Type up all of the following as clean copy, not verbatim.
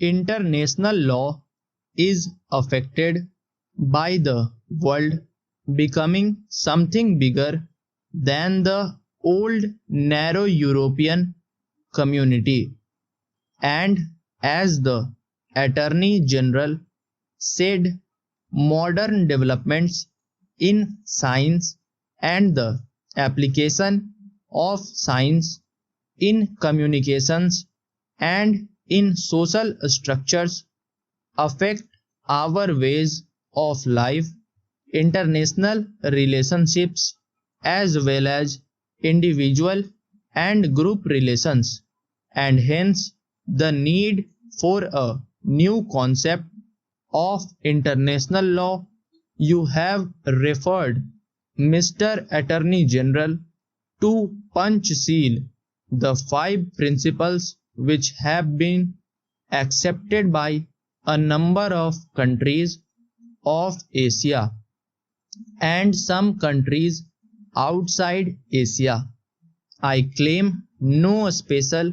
international law is affected by the world becoming something bigger than the old narrow European community. And as the Attorney General said, modern developments in science and the application of science in communications and in social structures affect our ways of life, international relationships, as well as individual and group relations, and hence the need for a new concept of international law. You have referred, Mr. Attorney General, to punch seal the 5 principles which have been accepted by a number of countries of Asia and some countries outside Asia. I claim no special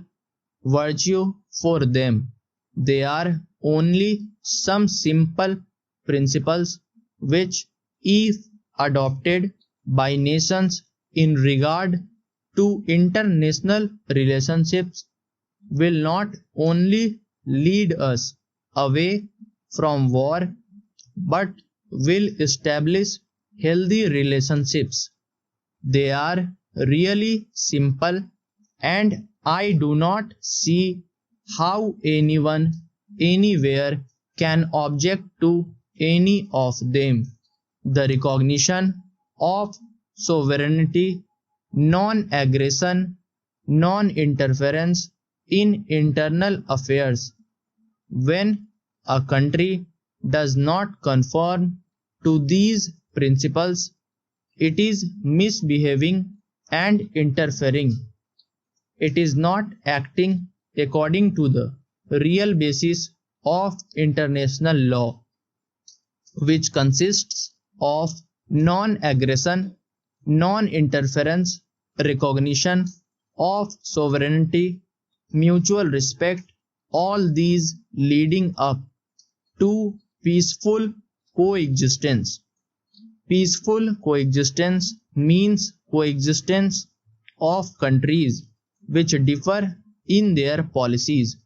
virtue for them. They are only some simple principles which, if adopted by nations in regard to international relationships, will not only lead us away from war but will establish healthy relationships. They are really simple, and I do not see how anyone anywhere can object to any of them. The recognition of sovereignty, non-aggression, non-interference in internal affairs. When a country does not conform to these principles, it is misbehaving and interfering. It is not acting according to the real basis of international law, which consists of non-aggression, non-interference, recognition of sovereignty, mutual respect, all these leading up to peaceful coexistence. Peaceful coexistence means coexistence of countries which differ in their policies.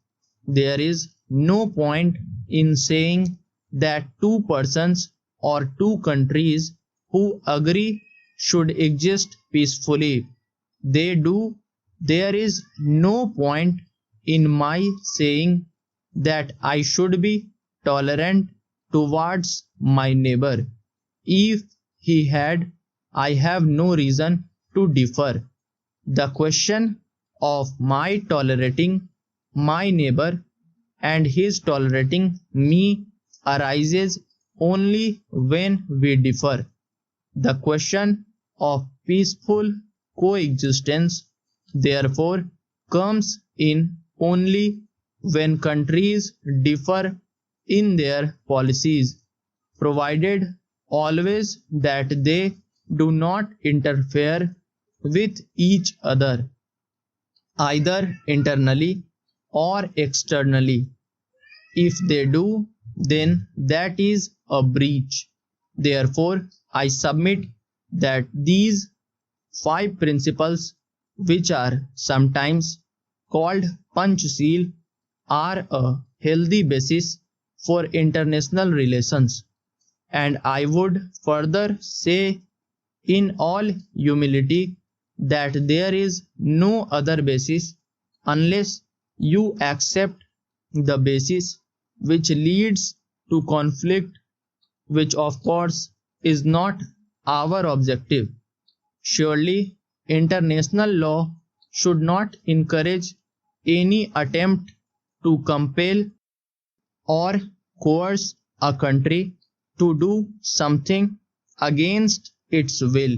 There is no point in saying that 2 persons or 2 countries who agree should exist peacefully. They do. There is no point in my saying that I should be tolerant towards my neighbor. If he had, I have no reason to differ. The question of my tolerating my neighbor and his tolerating me arises only when we differ. The question of peaceful coexistence, therefore, comes in only when countries differ in their policies, provided always that they do not interfere with each other, either internally or externally. If they do, then that is a breach. Therefore, I submit that these 5 principles, which are sometimes called punch seal, are a healthy basis for international relations. And I would further say in all humility that there is no other basis unless you accept the basis which leads to conflict, which of course is not our objective. Surely international law should not encourage any attempt to compel or coerce a country to do something against its will,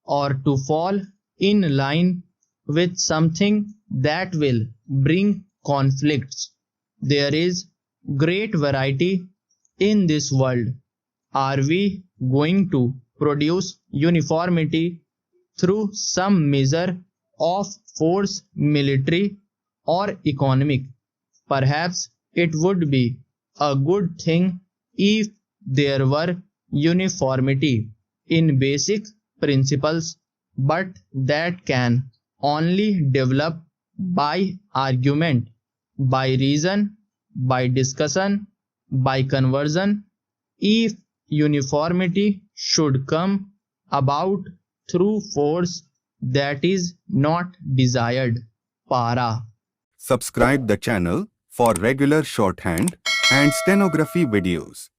or to fall in line with something that will bring conflicts. There is great variety in this world. Are we going to produce uniformity through some measure of force, military or economic? Perhaps It would be a good thing if there were uniformity in basic principles, but that can only develop by argument, by reason, by discussion, by conversion. If uniformity should come about through force, that is not desired. Para. Subscribe the channel for regular shorthand and stenography videos.